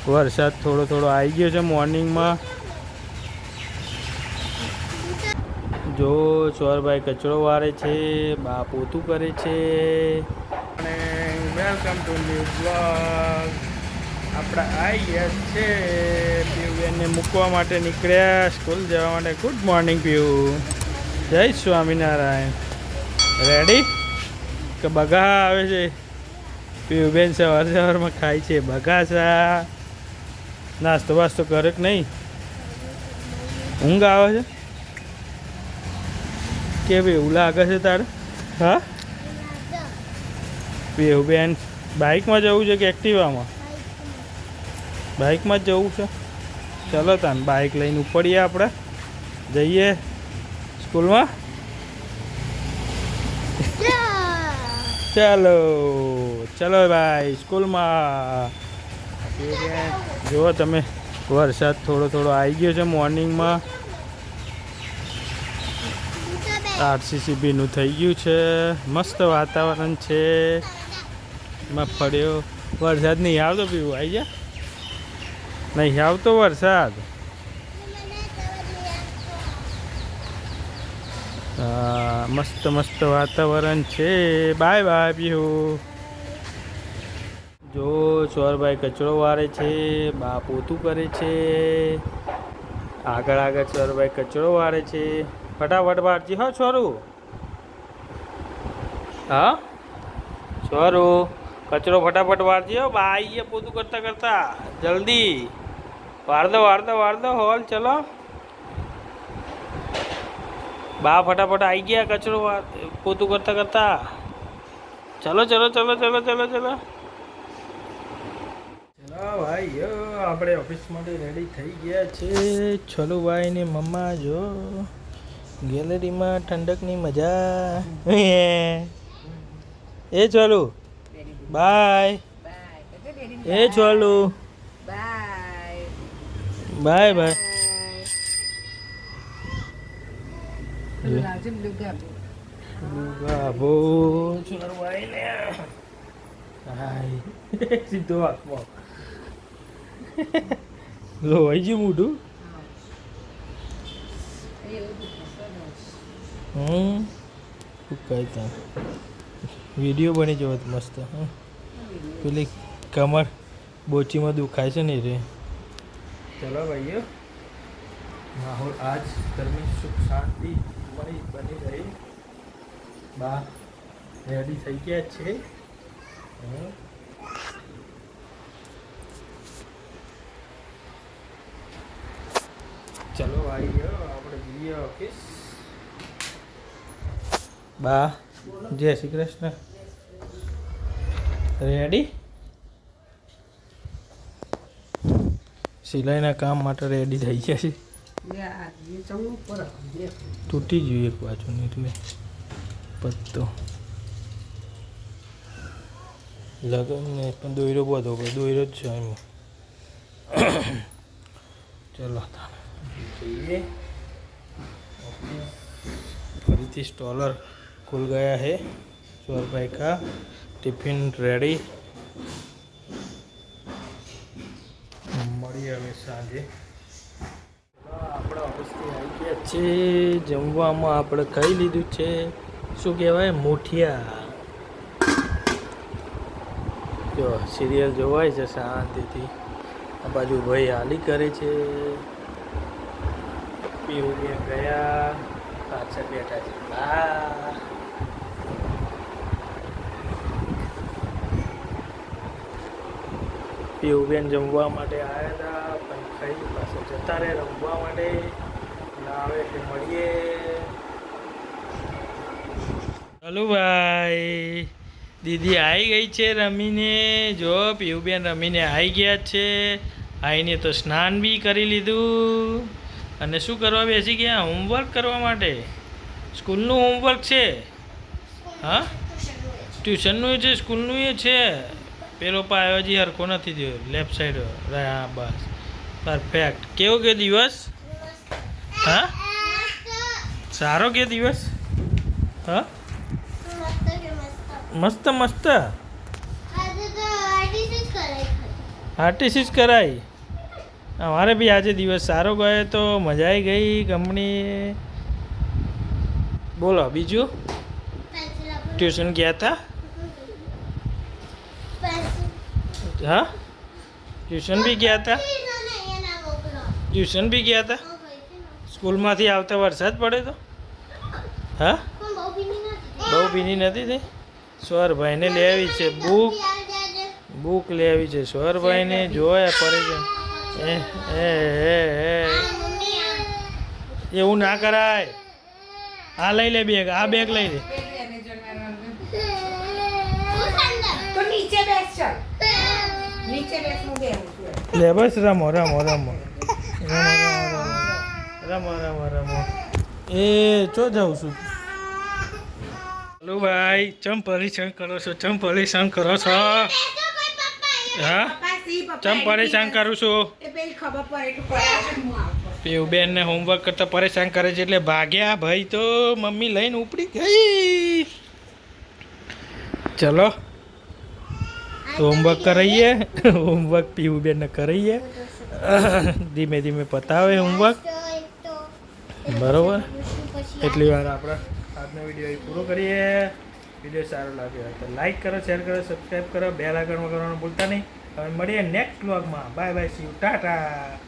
વરસાદ થોડો થોડો આવી ગયો છે મોર્નિંગમાં. જો ચોરભાઈ કચરો વારે છે, બા પોતું કરે છે. અને વેલકમ ટુ ન્યૂ બ્લોગ. આપણે આવી ગયા છે પીયુબેનને મૂકવા માટે નીકળ્યા સ્કૂલ જવા માટે. Good morning Piyu. જય સ્વામિનારાયણ. રેડી કે બગા આવે છે? પીયુબેન સવાર સવારમાં ખાય છે બગાસા. નાસ્તો વાસ્તો કરે કે નહીં? ઊંઘ આવે છે કે ભાઈ એવું લાગે છે તારે? હા પીયુબેન બાઇકમાં જવું છે કે એક્ટિવામાં? બાઇકમાં જ જવું છે. ચલો તાન બાઇક લઈને ઉપડીએ, આપણે જઈએ સ્કૂલમાં. ચાલો ચલો ભાઈ સ્કૂલમાં. જુઓ તમે વરસાદ થોડો થોડો આવી ગયો છે મોર્નિંગમાં. આરસીસીબીનું થઈ ગયું છે. મસ્ત વાતાવરણ છે. મગફળીઓ. વરસાદ નહીં આવતો પીવું આવી જા. નહીં આવતો વરસાદ. મસ્ત મસ્ત વાતાવરણ છે. Bye bye Pihu. જો ચોરભાઈ કચરો વારે છે, બા પોતું કરે છે. આગળ આગળ ચોરભાઈ કચરો વારે છે. ફટાફટ વારજી હો છોરું. હા છોરું કચરો ફટાફટ વારજી હો. બા આવીએ પોતું કરતા કરતા. જલ્દી વાર દો હોલ. ચલો બા ફટાફટ આવી ગયા કચરો પોતું કરતા કરતા. ચલો ચલો ચલો ચલો ચલો ચલો ભાઈ આપણે ઓફિસ માટે રેડી થઈ ગયા છે. છોલુભાઈ ને મમ્મા જો ગેલેરીમાં ઠંડકની મજા. એ છોલું બાય. એ છોલું બાય બાય. સીધો હાથમાં લોવાઈ ગયું મોઢું. કઈ તા વિડીયો બની જવો મસ્ત. પેલી કમર બોચીમાં દુખાય છે નહીં રે. ચલો ભાઈઓ માહોલ આજ ગરમી સુખ શાંતિ બની રહી. બા રેડી થઈ ગયા છે. ચલો ભાઈઓ આપણે જઈએ ઓફિસ. બા જય શ્રી કૃષ્ણ. રેડી સિલાઈના કામ માટે રેડી થઈ ગયા છે. તૂટી ગયું એક બાજુની એટલે પત્તો લગન ને પણ દોયરો બધો દોયરો જ છે એમાં. ચલો જઈએ. ફરીથી स्टॉलर खुल गया है. ચોરભાઈ का टिफिन रेडी. મળીએ હવે સાંજે. આપણે ઓફિસથી આવી ગયા છે. જમવામાં આપણે ખાઈ લીધું છે. શું કહેવાય મુઠિયા. જો સિરિયલ જોવાય છે શાંતિથી. આ બાજુ ભાઈ હાલી કરે છે. પીયુબેન ગયા પાછળ બેઠા છે. બા પીયુબેન જમવા માટે આવ્યા હતા પણ ખાઈ પાછળ જતા રહે રમવા માટે. આવે એટલે મળીએ. ચાલો ભાઈ દીદી આવી ગઈ છે રમીને. જો પીયુબેન રમીને આવી ગયા છે. આવીને તો સ્નાન બી કરી લીધું અને શું કરવા બેસી ગયા? હોમવર્ક કરવા માટે. સ્કૂલનું હોમવર્ક છે. હા ટ્યુશનનું છે સ્કૂલનું એ છે. પેલો પાયો હજી હરખો નથી થયો. Left side. હા બસ પરફેક્ટ. કેવો કે દિવસ? હા સારો કે દિવસ? હા મસ્ત મસ્ત. આરટીસી જ કરાય. અમારે બી આજે દિવસ સારો ગયો તો મજા આવી ગઈ કંપની. બોલો બીજું. ટ્યુશન ગયા હતા? હા, ટ્યુશન બી ગયા હતા. ટ્યુશન બી ગયા હતા. સ્કૂલમાંથી આવતા વરસાદ પડે તો હા બહુ ભીની નથી થઈ. સ્વરભાઈને લેવી છે બુક લેવી છે સ્વરભાઈને. જોયા પડે છે એવું ના કરાય. આ લઈ લે બેગ, આ બેગ લઈ લે. લે બસ રમો રમો રમો રમો રમો રમો. એ ચો જાઉં છું. હલો ભાઈ, ચમ પરેશાન કરો છો? ચમ પરેશાન કરો છો? હા, ચમ પરેશાન કરું છું? પીયુબેન ને હોમવર્ક કરતા પરેશાન કરે છે એટલે ભાગ્યા ભાઈ તો મમ્મી લઈને ઉપડી ગઈ. ચલો હોમવર્ક કરાવીએ. હોમવર્ક પીયુબેન ને કરાવીએ. ધીમે ધીમે પતાવે હોમવર્ક. બરોબર. એટલી વાર આપણે આજનો વિડીયો અહીં પૂરો કરીએ. વિડીયો સારો લાગ્યો તો લાઈક કરો, શેર કરો, સબસ્ક્રાઈબ કરો, બેલ આઇકન કરવાનું ભૂલતા નહીં. હવે મળીએ નેક્સ્ટ વ્લોગમાં. Bye bye, C you, Tata.